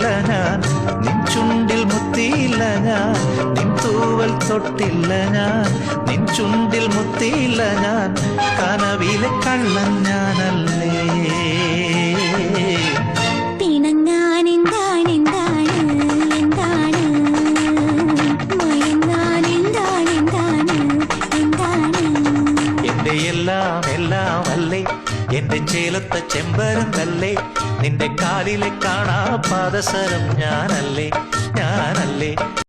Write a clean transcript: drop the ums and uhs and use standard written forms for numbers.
തൊട്ടില്ല ഞാൻ, നിൻ ചുണ്ടിൽ മുത്തിയില്ല ഞാൻ, നിൻ തൂവൽ തൊട്ടില്ല ഞാൻ, നിൻ ചുണ്ടിൽ മുത്തിയില്ല ഞാൻ, കനവിലെ കള്ളൻ ഞാനല്ലേ. പിണങ്ങാൻ എന്താണ് എന്താണ് എന്താണ്, മയങ്ങാൻ എന്താണ് എന്താണ് എന്താണ്. എന്റെ എല്ലാം എല്ലാം അല്ലേ, എന്റെ ചേലത്തെ ചെമ്പരന്തല്ലേ, നിന്റെ കാലിലെ കാണാ പാദസരം ഞാനല്ലേ ഞാനല്ലേ.